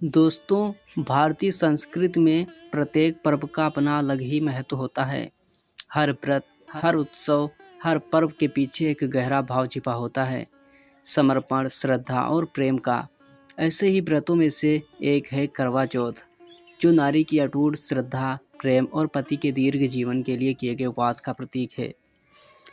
दोस्तों, भारतीय संस्कृति में प्रत्येक पर्व का अपना अलग ही महत्व होता है। हर व्रत, हर उत्सव, हर पर्व के पीछे एक गहरा भाव छिपा होता है। समर्पण, श्रद्धा और प्रेम का। ऐसे ही व्रतों में से एक है करवा चौथ, जो नारी की अटूट श्रद्धा, प्रेम और पति के दीर्घ जीवन के लिए किए गए उपवास का प्रतीक है।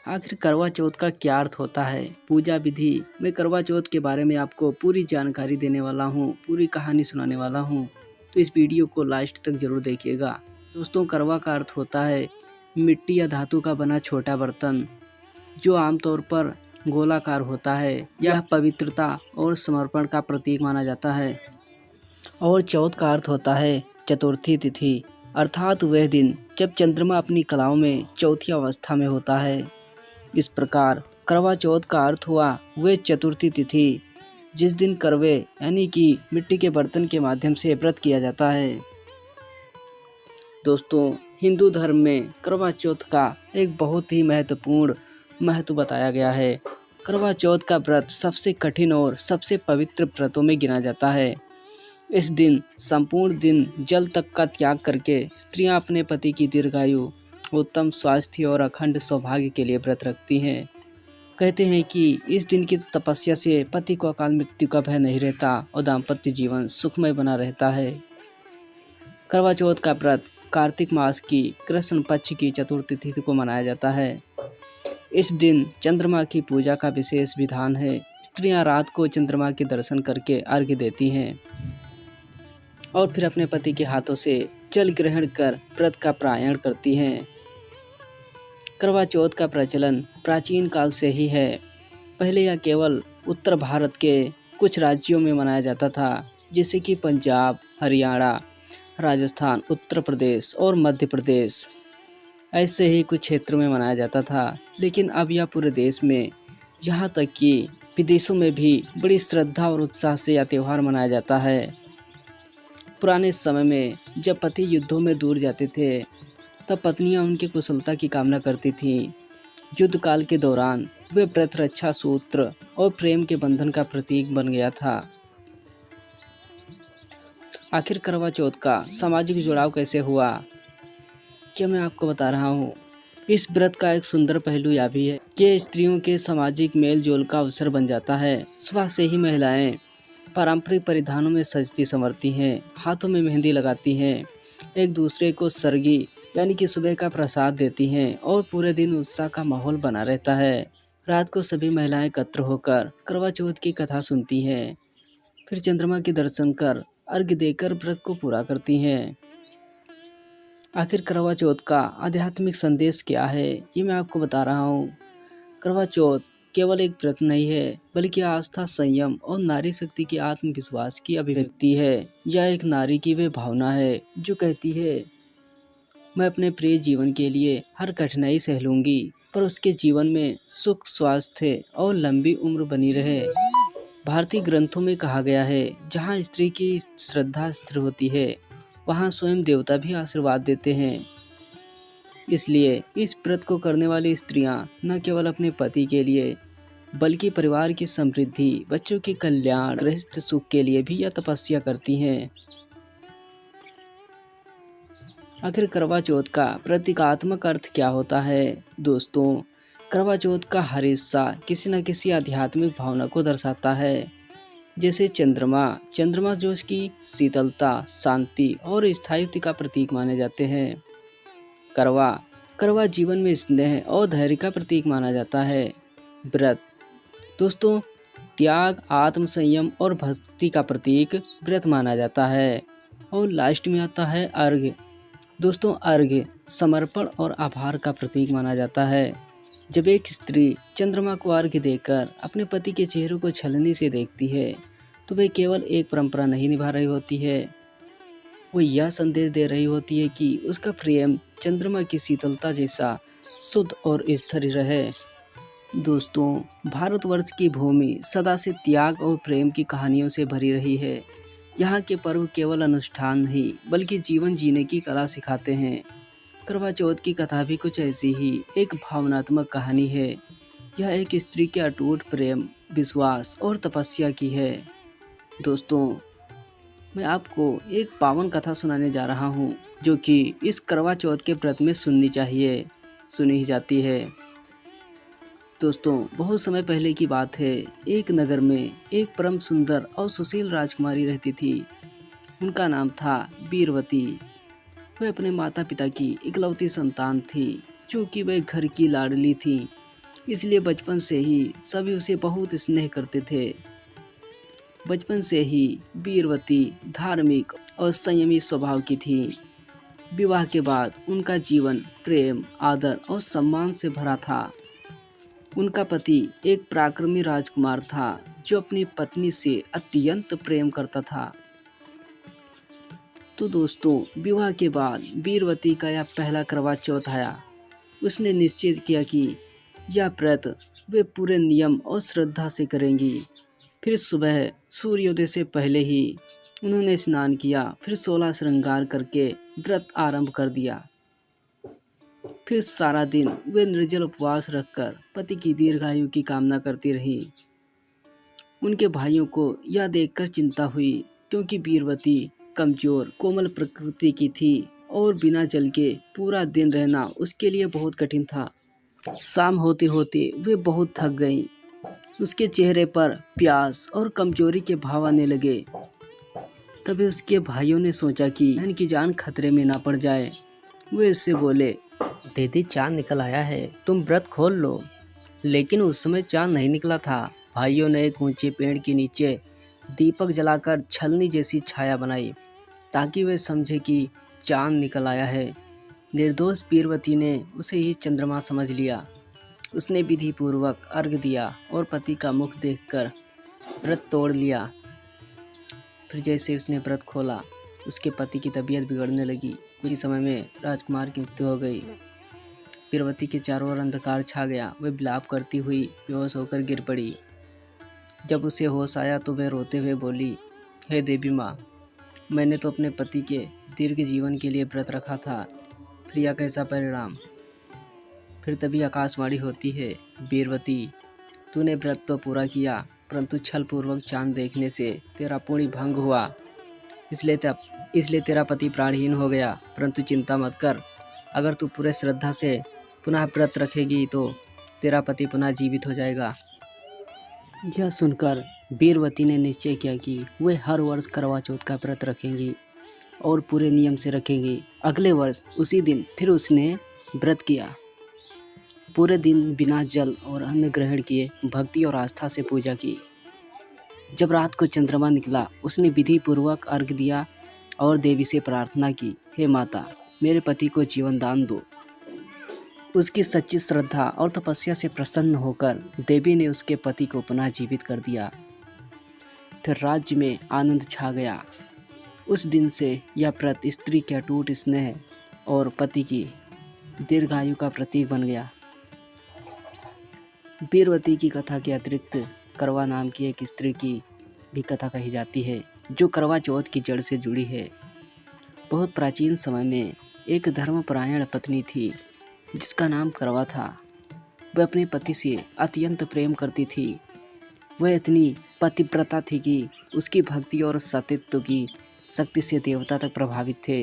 आखिर करवा चौथ का क्या अर्थ होता है, पूजा विधि। मैं करवा चौथ के बारे में आपको पूरी जानकारी देने वाला हूँ, पूरी कहानी सुनाने वाला हूँ, तो इस वीडियो को लास्ट तक जरूर देखिएगा। दोस्तों, करवा का अर्थ होता है मिट्टी या धातु का बना छोटा बर्तन, जो आमतौर पर गोलाकार होता है। यह पवित्रता और समर्पण का प्रतीक माना जाता है। और चौथ का अर्थ होता है चतुर्थी तिथि, अर्थात वह दिन जब चंद्रमा अपनी कलाओं में चौथी अवस्था में होता है। इस प्रकार करवा चौथ का अर्थ हुआ वह चतुर्थी तिथि जिस दिन करवे यानी कि मिट्टी के बर्तन के माध्यम से व्रत किया जाता है। दोस्तों, हिंदू धर्म में करवा चौथ का एक बहुत ही महत्वपूर्ण महत्व बताया गया है। करवा चौथ का व्रत सबसे कठिन और सबसे पवित्र व्रतों में गिना जाता है। इस दिन संपूर्ण दिन जल तक का त्याग करके स्त्रियां अपने पति की दीर्घायु, उत्तम स्वास्थ्य और अखंड सौभाग्य के लिए व्रत रखती हैं। कहते हैं कि इस दिन की तपस्या से पति को अकाल मृत्यु का भय नहीं रहता और दाम्पत्य जीवन सुखमय बना रहता है। करवा चौथ का व्रत कार्तिक मास की कृष्ण पक्ष की चतुर्थी तिथि को मनाया जाता है। इस दिन चंद्रमा की पूजा का विशेष विधान है। स्त्रियां रात को चंद्रमा के दर्शन करके अर्घ्य देती हैं और फिर अपने पति के हाथों से जल ग्रहण कर व्रत का पारायण करती हैं। करवा चौथ का प्रचलन प्राचीन काल से ही है। पहले यह केवल उत्तर भारत के कुछ राज्यों में मनाया जाता था, जैसे कि पंजाब, हरियाणा, राजस्थान, उत्तर प्रदेश और मध्य प्रदेश। ऐसे ही कुछ क्षेत्रों में मनाया जाता था, लेकिन अब यह पूरे देश में, यहाँ तक कि विदेशों में भी बड़ी श्रद्धा और उत्साह से यह त्यौहार मनाया जाता है। पुराने समय में जब पति युद्धों में दूर जाते थे, तब पत्नियां उनकी कुशलता की कामना करती थीं। युद्ध काल के दौरान वे व्रत रक्षा सूत्र और प्रेम के बंधन का प्रतीक बन गया था। आखिर करवा चौथ का सामाजिक जुड़ाव कैसे हुआ, क्या मैं आपको बता रहा हूँ। इस व्रत का एक सुंदर पहलू यह भी है कि स्त्रियों के सामाजिक मेल जोल का अवसर बन जाता है। सुबह से ही महिलाएं पारंपरिक परिधानों में सजती संवरती हैं, हाथों में मेहंदी लगाती हैं, एक दूसरे को सरगी यानी कि सुबह का प्रसाद देती हैं और पूरे दिन उत्साह का माहौल बना रहता है। रात को सभी महिलाएं एकत्र होकर करवा चौथ की कथा सुनती हैं, फिर चंद्रमा के दर्शन कर अर्घ्य देकर व्रत को पूरा करती हैं। आखिर करवा चौथ का आध्यात्मिक संदेश क्या है, ये मैं आपको बता रहा हूँ। करवा चौथ केवल एक व्रत नहीं है, बल्कि आस्था, संयम और नारी शक्ति के आत्मविश्वास की अभिव्यक्ति है। यह एक नारी की वे भावना है जो कहती है, मैं अपने प्रिय जीवन के लिए हर कठिनाई सह लूंगी, पर उसके जीवन में सुख, स्वास्थ्य और लंबी उम्र बनी रहे। भारतीय ग्रंथों में कहा गया है, जहाँ स्त्री की श्रद्धा स्थिर होती है, वहाँ स्वयं देवता भी आशीर्वाद देते हैं। इसलिए इस व्रत को करने वाली स्त्रियां न केवल अपने पति के लिए, बल्कि परिवार की समृद्धि, बच्चों के कल्याण, गृहस्थ सुख के लिए भी यह तपस्या करती हैं। आखिर करवा चौथ का प्रतीकात्मक अर्थ क्या होता है। दोस्तों, करवा चौथ का हर हिस्सा किसी न किसी आध्यात्मिक भावना को दर्शाता है। जैसे चंद्रमा जो इसकी शीतलता, शांति और स्थायित्व का प्रतीक माने जाते हैं। करवा जीवन में स्नेह और धैर्य का प्रतीक माना जाता है। व्रत, दोस्तों, त्याग, आत्म संयम और भक्ति का प्रतीक व्रत माना जाता है। और लास्ट में आता है अर्घ्य। दोस्तों, अर्घ्य समर्पण और आभार का प्रतीक माना जाता है। जब एक स्त्री चंद्रमा को अर्घ्य देकर अपने पति के चेहरे को छलनी से देखती है, तो वह केवल एक परंपरा नहीं निभा रही होती है, वो यह संदेश दे रही होती है कि उसका प्रेम चंद्रमा की शीतलता जैसा शुद्ध और स्थिर रहे। दोस्तों, भारतवर्ष की भूमि सदा से त्याग और प्रेम की कहानियों से भरी रही है। यहाँ के पर्व केवल अनुष्ठान नहीं, बल्कि जीवन जीने की कला सिखाते हैं। करवा चौथ की कथा भी कुछ ऐसी ही एक भावनात्मक कहानी है। यह एक स्त्री के अटूट प्रेम, विश्वास और तपस्या की है। दोस्तों, मैं आपको एक पावन कथा सुनाने जा रहा हूँ जो कि इस करवा चौथ के व्रत में सुनी ही जाती है। दोस्तों, बहुत समय पहले की बात है। एक नगर में एक परम सुंदर और सुशील राजकुमारी रहती थी। उनका नाम था बीरवती। वह अपने माता पिता की इकलौती संतान थी। चूँकि वह घर की लाडली थी, इसलिए बचपन से ही सभी उसे बहुत स्नेह करते थे। बचपन से ही बीरवती धार्मिक और संयमी स्वभाव की थी। विवाह के बाद उनका जीवन प्रेम, आदर और सम्मान से भरा था। उनका पति एक पराक्रमी राजकुमार था जो अपनी पत्नी से अत्यंत प्रेम करता था। तो दोस्तों, विवाह के बाद बीरवती का यह पहला करवा चौथ आया। उसने निश्चय किया कि यह व्रत वे पूरे नियम और श्रद्धा से करेंगी। फिर सुबह सूर्योदय से पहले ही उन्होंने स्नान किया, फिर 16 श्रृंगार करके व्रत आरंभ कर दिया। फिर सारा दिन वे निर्जल उपवास रखकर पति की दीर्घायु की कामना करती रही। उनके भाइयों को यह देखकर चिंता हुई, क्योंकि बीरवती कमजोर कोमल प्रकृति की थी और बिना जल के पूरा दिन रहना उसके लिए बहुत कठिन था। शाम होते होते वे बहुत थक गईं। उसके चेहरे पर प्यास और कमजोरी के भाव आने लगे। तभी उसके भाइयों ने सोचा कि बहन की जान खतरे में ना पड़ जाए। वे इससे बोले, दीदी चांद निकल आया है, तुम व्रत खोल लो। लेकिन उस समय चांद नहीं निकला था। भाइयों ने एक ऊंचे पेड़ के नीचे दीपक जलाकर छलनी जैसी छाया बनाई ताकि वे समझे कि चांद निकल आया है। निर्दोष बीरवती ने उसे ही चंद्रमा समझ लिया। उसने विधि पूर्वक अर्घ्य दिया और पति का मुख देखकर व्रत तोड़ लिया। फिर जैसे उसने व्रत खोला, उसके पति की तबीयत बिगड़ने लगी। कुछ ही समय में राजकुमार की मृत्यु हो गई। बीरवती के चारों ओर अंधकार छा गया। वह विलाप करती हुई बेहोश होकर गिर पड़ी। जब उसे होश आया तो वह रोते हुए बोली, हे देवी माँ, मैंने तो अपने पति के दीर्घ जीवन के लिए व्रत रखा था, फिर यह कैसा परिणाम। फिर तभी आकाशवाणी होती है, बीरवती, तूने व्रत तो पूरा किया, परंतु छल पूर्वक चांद देखने से तेरा पुण्य भंग हुआ, इसलिए तेरा पति प्राणहीन हो गया। परंतु चिंता मत कर, अगर तू पूरे श्रद्धा से पुनः व्रत रखेगी तो तेरा पति पुनः जीवित हो जाएगा। यह सुनकर बीरवती ने निश्चय किया कि वे हर वर्ष करवा चौथ का व्रत रखेंगी और पूरे नियम से रखेंगी। अगले वर्ष उसी दिन फिर उसने व्रत किया। पूरे दिन बिना जल और अन्न ग्रहण किए भक्ति और आस्था से पूजा की। जब रात को चंद्रमा निकला, उसने विधि पूर्वक अर्घ्य दिया और देवी से प्रार्थना की, हे माता, मेरे पति को जीवन दान दो। उसकी सच्ची श्रद्धा और तपस्या से प्रसन्न होकर देवी ने उसके पति को पुनः जीवित कर दिया। फिर राज्य में आनंद छा गया। उस दिन से यह व्रत स्त्री के अटूट स्नेह और पति की दीर्घायु का प्रतीक बन गया। बीरवती की कथा के अतिरिक्त करवा नाम की एक स्त्री की भी कथा कही जाती है, जो करवा चौथ की जड़ से जुड़ी है। बहुत प्राचीन समय में एक धर्मपरायण पत्नी थी जिसका नाम करवा था। वह अपने पति से अत्यंत प्रेम करती थी। वह इतनी पतिव्रता थी कि उसकी भक्ति और सतीत्व की शक्ति से देवता तक प्रभावित थे।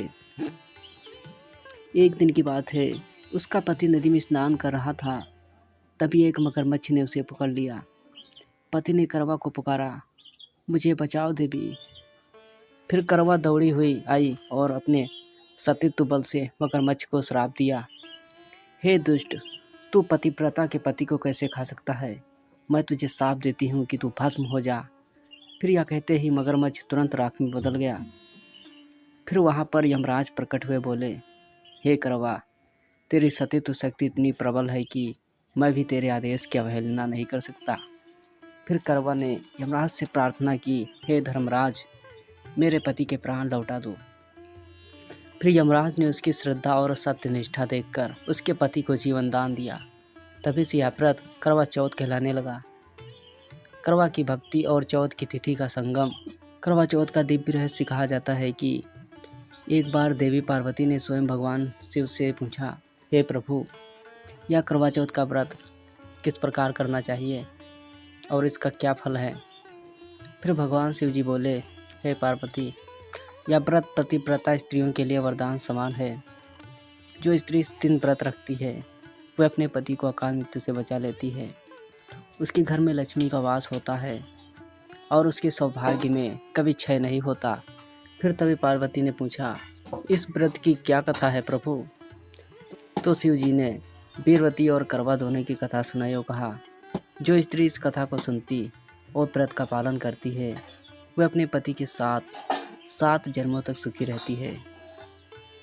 एक दिन की बात है, उसका पति नदी में स्नान कर रहा था। तभी एक मगरमच्छ ने उसे पकड़ लिया। पति ने करवा को पुकारा, मुझे बचाओ देवी। फिर करवा दौड़ी हुई आई और अपने सतीत्व बल से मगरमच्छ को श्राप दिया, हे दुष्ट, तू पतिव्रता के पति को कैसे खा सकता है? मैं तुझे श्राप देती हूँ कि तू भस्म हो जा। फिर यह कहते ही मगरमच्छ तुरंत राख में बदल गया। फिर वहाँ पर यमराज प्रकट हुए, बोले, हे करवा, तेरी सतीत्व शक्ति इतनी प्रबल है कि मैं भी तेरे आदेश की अवहेलना नहीं कर सकता। फिर करवा ने यमराज से प्रार्थना की, हे धर्मराज, मेरे पति के प्राण लौटा दो। फिर यमराज ने उसकी श्रद्धा और सत्यनिष्ठा देखकर उसके पति को जीवन दान दिया। तभी से यह व्रत करवा चौथ कहलाने लगा। करवा की भक्ति और चौथ की तिथि का संगम। करवा चौथ का दिव्य रहस्य कहा जाता है कि एक बार देवी पार्वती ने स्वयं भगवान शिव से पूछा, हे प्रभु, यह करवा चौथ का व्रत किस प्रकार करना चाहिए और इसका क्या फल है? फिर भगवान शिव जी बोले, हे पार्वती, यह व्रत पतिव्रता स्त्रियों के लिए वरदान समान है। जो स्त्री इस दिन व्रत रखती है वह अपने पति को अकाल मृत्यु से बचा लेती है। उसके घर में लक्ष्मी का वास होता है और उसके सौभाग्य में कभी क्षय नहीं होता। फिर तभी पार्वती ने पूछा, इस व्रत की क्या कथा है प्रभु? तो शिव जी ने वीरवती और करवा दोनों की कथा सुनाई और कहा, जो स्त्री इस कथा को सुनती और व्रत का पालन करती है वह अपने पति के साथ 7 जन्मों तक सुखी रहती है।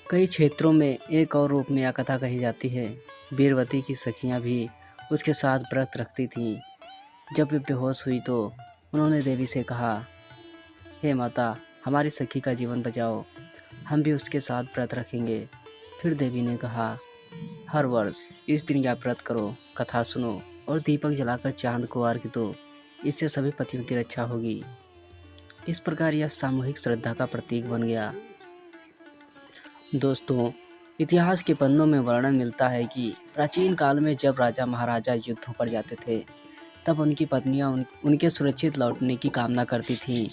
कई क्षेत्रों में एक और रूप में यह कथा कही जाती है। वीरवती की सखियां भी उसके साथ व्रत रखती थीं। जब वे बेहोश हुई तो उन्होंने देवी से कहा, हे माता, हमारी सखी का जीवन बचाओ, हम भी उसके साथ व्रत रखेंगे। फिर देवी ने कहा, हर वर्ष इस दिन यह व्रत करो, कथा सुनो और दीपक जलाकर चांद को अर्घ्य दो। इससे सभी पतियों की रक्षा होगी। इस प्रकार यह सामूहिक श्रद्धा का प्रतीक बन गया। दोस्तों, इतिहास के पन्नों में वर्णन मिलता है कि प्राचीन काल में जब राजा महाराजा युद्धों पर जाते थे तब उनकी पत्नियां उनके सुरक्षित लौटने की कामना करती थीं।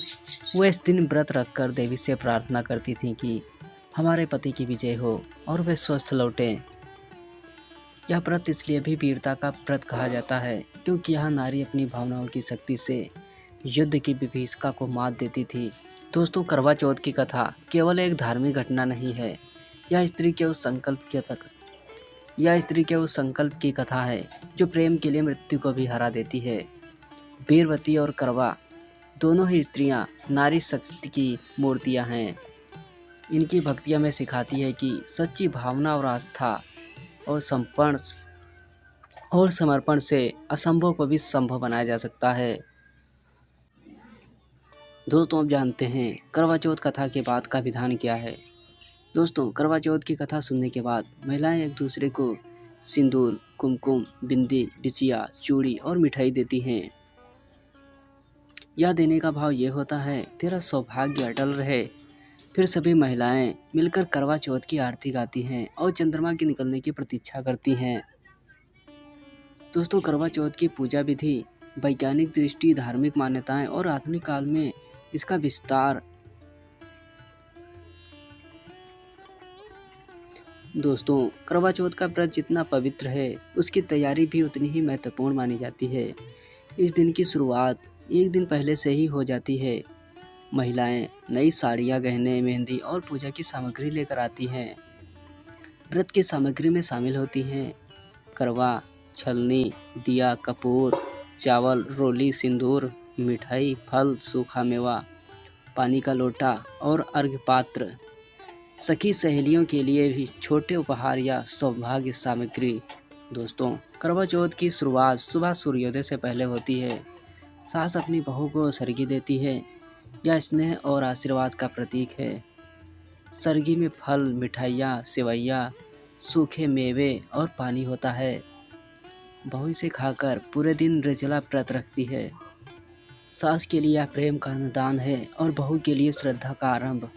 वो इस दिन व्रत रखकर देवी से प्रार्थना करती थीं कि हमारे पति की विजय हो और वे स्वस्थ लौटें। यह व्रत इसलिए भी वीरता का व्रत कहा जाता है क्योंकि यह नारी अपनी भावनाओं की शक्ति से युद्ध की विभीषिका को मात देती थी। दोस्तों, करवा चौथ की कथा केवल एक धार्मिक घटना नहीं है, यह स्त्री के उस संकल्प की कथा है जो प्रेम के लिए मृत्यु को भी हरा देती है। वीरवती और करवा दोनों ही स्त्रियां नारी शक्ति की मूर्तियां हैं। इनकी भक्तियां हमें सिखाती है कि सच्ची भावना और आस्था और समर्पण से असंभव को भी संभव बनाया जा सकता है। दोस्तों, अब जानते हैं करवा चौथ कथा के बाद का विधान क्या है। दोस्तों, करवा चौथ की कथा सुनने के बाद महिलाएं एक दूसरे को सिंदूर, कुमकुम, बिंदी, बिछिया, चूड़ी और मिठाई देती हैं। यह देने का भाव ये होता है, तेरा सौभाग्य अटल रहे। फिर सभी महिलाएं मिलकर करवा चौथ की आरती गाती हैं और चंद्रमा के निकलने की प्रतीक्षा करती हैं। दोस्तों, करवा चौथ की पूजा विधि, वैज्ञानिक दृष्टि, धार्मिक मान्यताएं और आधुनिक काल में इसका विस्तार। दोस्तों, करवा चौथ का व्रत जितना पवित्र है उसकी तैयारी भी उतनी ही महत्वपूर्ण मानी जाती है। इस दिन की शुरुआत एक दिन पहले से ही हो जाती है। महिलाएं नई साड़ियाँ, गहने, मेहंदी और पूजा की सामग्री लेकर आती हैं। व्रत की सामग्री में शामिल होती हैं करवा, छलनी, दिया, कपूर, चावल, रोली, सिंदूर, मिठाई, फल, सूखा मेवा, पानी का लोटा और अर्घ्य पात्र। सखी सहेलियों के लिए भी छोटे उपहार या सौभाग्य सामग्री। दोस्तों, करवा चौथ की शुरुआत सुबह सूर्योदय से पहले होती है। सास अपनी बहू को सरगी देती है। यह स्नेह और आशीर्वाद का प्रतीक है। सरगी में फल, मिठाइयाँ, सेवइयाँ, सूखे मेवे और पानी होता है। बहू इसे खाकर पूरे दिन निर्जला व्रत रखती है। सास के लिए यह प्रेम का निदान है और बहू के लिए श्रद्धा का आरंभ।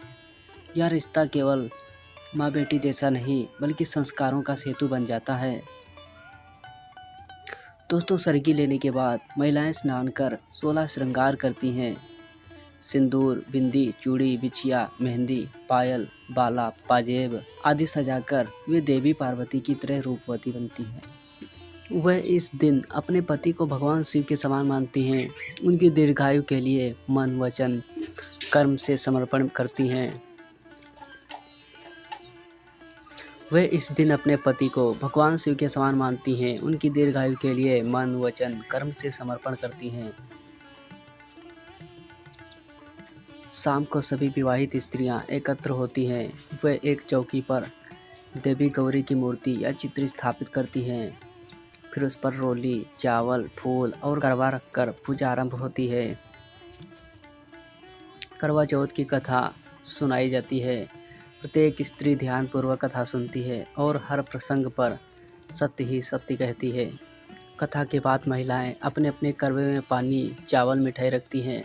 यह रिश्ता केवल माँ बेटी जैसा नहीं बल्कि संस्कारों का सेतु बन जाता है। दोस्तों, सरगी लेने के बाद महिलाएं स्नान कर 16 श्रृंगार करती हैं। सिंदूर, बिंदी, चूड़ी, बिछिया, मेहंदी, पायल, बाला, पाजेब आदि सजाकर वे देवी पार्वती की तरह रूपवती बनती हैं। वह इस दिन अपने पति को भगवान शिव के समान मानती हैं। उनकी दीर्घायु के लिए मन, वचन, कर्म से समर्पण करती हैं। वे इस दिन अपने पति को भगवान शिव के समान मानती हैं। उनकी दीर्घायु के लिए मन, वचन, कर्म से समर्पण करती हैं। शाम को सभी विवाहित स्त्रियां एकत्र होती हैं। वे एक चौकी पर देवी गौरी की मूर्ति या चित्र स्थापित करती हैं। फिर उस पर रोली, चावल, फूल और करवा रखकर पूजा आरंभ होती है। करवा चौथ की कथा सुनाई जाती है। प्रत्येक स्त्री ध्यानपूर्वक कथा सुनती है और हर प्रसंग पर सत्य ही सत्य कहती है। कथा के बाद महिलाएं अपने अपने करवे में पानी, चावल, मिठाई रखती हैं।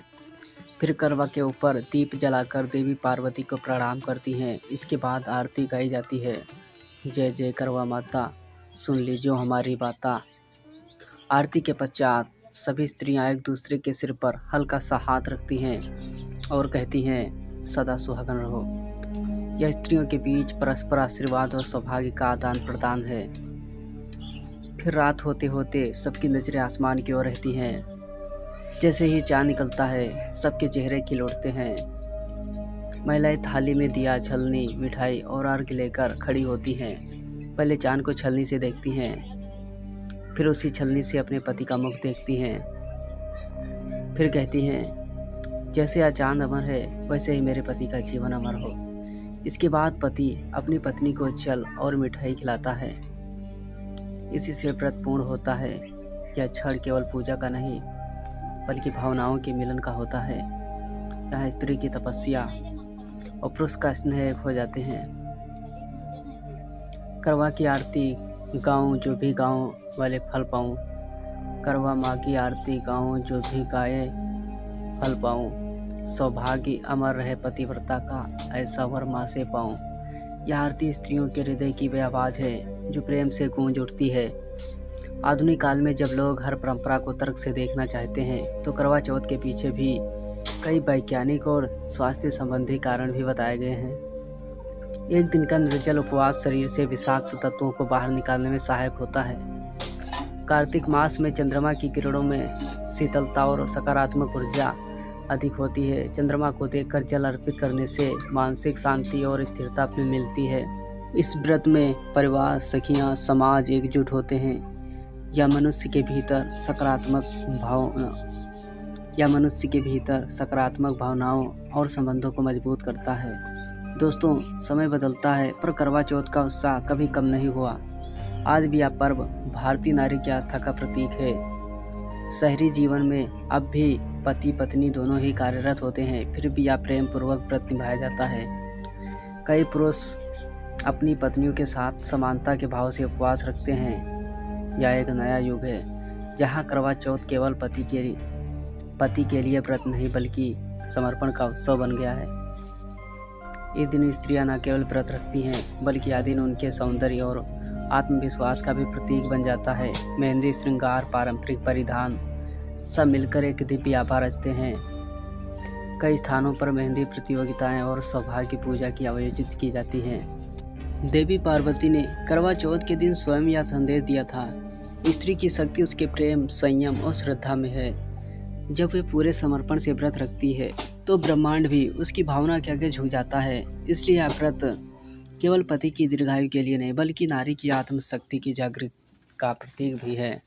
फिर करवा के ऊपर दीप जलाकर देवी पार्वती को प्रणाम करती हैं। इसके बाद आरती गाई जाती है। जय जय करवा माता, सुन लीजियो हमारी बाता। आरती के पश्चात सभी स्त्रियां एक दूसरे के सिर पर हल्का सा हाथ रखती हैं और कहती हैं, सदा सुहागन रहो। यह स्त्रियों के बीच परस्पर आशीर्वाद और सौभाग्य का आदान प्रदान है। फिर रात होते होते सबकी नजरें आसमान की ओर रहती हैं। जैसे ही चाँद निकलता है सबके चेहरे खिल उठते हैं। महिलाएं थाली में दिया, छलनी, मिठाई और अर्घ्य लेकर खड़ी होती हैं। पहले चाँद को छलनी से देखती हैं, फिर उसी छलनी से अपने पति का मुख देखती हैं। फिर कहती हैं, जैसे आज चाँद अमर है वैसे ही मेरे पति का जीवन अमर हो। इसके बाद पति अपनी पत्नी को जल और मिठाई खिलाता है। इसी से व्रत पूर्ण होता है। यह क्षण केवल पूजा का नहीं बल्कि भावनाओं के मिलन का होता है, जहाँ स्त्री की तपस्या और पुरुष का स्नेह एक हो जाते हैं। करवा की आरती गाऊं जो भी गाऊं वाले फल पाऊं। करवा माँ की आरती गाऊं जो भी गाए फल पाऊं। सौभाग्य अमर रहे पतिव्रता का, ऐसा वर माँ से पाऊं। यह आरती स्त्रियों के हृदय की वे आवाज़ है जो प्रेम से गूंज उठती है। आधुनिक काल में जब लोग हर परंपरा को तर्क से देखना चाहते हैं तो करवा चौथ के पीछे भी कई वैज्ञानिक और स्वास्थ्य संबंधी कारण भी बताए गए हैं। एक दिन का निर्जल उपवास शरीर से विषाक्त तत्वों को बाहर निकालने में सहायक होता है। कार्तिक मास में चंद्रमा की किरणों में शीतलता और सकारात्मक ऊर्जा अधिक होती है। चंद्रमा को देखकर जल अर्पित करने से मानसिक शांति और स्थिरता भी मिलती है। इस व्रत में परिवार, सखियां, समाज एकजुट होते हैं। यह मनुष्य के भीतर सकारात्मक भावनाओं और संबंधों को मजबूत करता है। दोस्तों, समय बदलता है पर करवा चौथ का उत्साह कभी कम नहीं हुआ। आज भी यह पर्व भारतीय नारी की आस्था का प्रतीक है। शहरी जीवन में अब भी पति पत्नी दोनों ही कार्यरत होते हैं, फिर भी यह प्रेम पूर्वक व्रत निभाया जाता है। कई पुरुष अपनी पत्नियों के साथ समानता के भाव से उपवास रखते हैं। यह एक नया युग है जहाँ करवा चौथ केवल पति के लिए व्रत नहीं बल्कि समर्पण का उत्सव बन गया है। इस दिन स्त्रियां न केवल व्रत रखती हैं बल्कि यह दिन उनके सौंदर्य और आत्मविश्वास का भी प्रतीक बन जाता है। मेहंदी, श्रृंगार, पारंपरिक परिधान सब मिलकर एक दिव्य आभा रचते हैं। कई स्थानों पर मेहंदी प्रतियोगिताएं और सौभाग्य पूजा की आयोजित की जाती हैं। देवी पार्वती ने करवा चौथ के दिन स्वयं यह संदेश दिया था, स्त्री की शक्ति उसके प्रेम, संयम और श्रद्धा में है। जब वे पूरे समर्पण से व्रत रखती है तो ब्रह्मांड भी उसकी भावना के आगे झुक जाता है। इसलिए यह व्रत केवल पति की दीर्घायु के लिए नहीं बल्कि नारी की आत्मशक्ति की जागृति का प्रतीक भी है।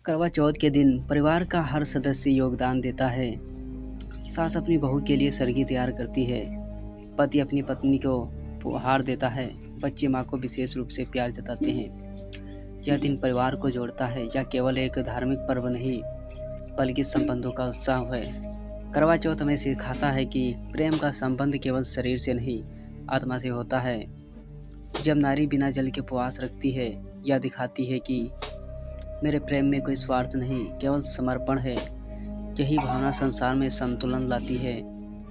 करवा चौथ के दिन परिवार का हर सदस्य योगदान देता है। सास अपनी बहू के लिए सरगी तैयार करती है, पति अपनी पत्नी को उपहार देता है, बच्चे माँ को विशेष रूप से प्यार जताते हैं। यह दिन परिवार को जोड़ता है। यह केवल एक धार्मिक पर्व नहीं बल्कि संबंधों का उत्सव है। करवा चौथ हमें सिखाता है कि प्रेम का संबंध केवल शरीर से नहीं आत्मा से होता है। जब नारी बिना जल के उपवास रखती है, यह दिखाती है कि मेरे प्रेम में कोई स्वार्थ नहीं, केवल समर्पण है। यही भावना संसार में संतुलन लाती है।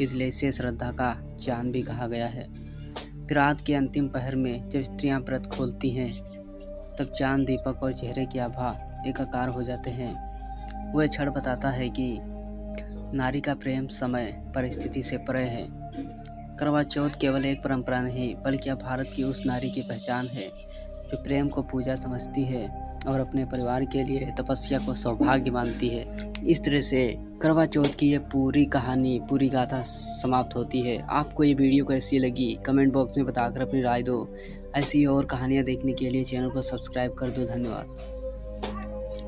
इसलिए इसे श्रद्धा का चांद भी कहा गया है। फिर रात के अंतिम पहर में जब स्त्रियां व्रत खोलती हैं तब चांद, दीपक और चेहरे की आभा एकाकार हो जाते हैं। वह क्षण बताता है कि नारी का प्रेम समय परिस्थिति से परे है। करवा चौथ केवल एक परंपरा नहीं बल्कि अब भारत की उस नारी की पहचान है जो प्रेम को पूजा समझती है और अपने परिवार के लिए तपस्या को सौभाग्य मानती है। इस तरह से करवा चौथ की यह पूरी कहानी, पूरी गाथा समाप्त होती है। आपको ये वीडियो कैसी लगी कमेंट बॉक्स में बताकर अपनी राय दो। ऐसी और कहानियाँ देखने के लिए चैनल को सब्सक्राइब कर दो। धन्यवाद।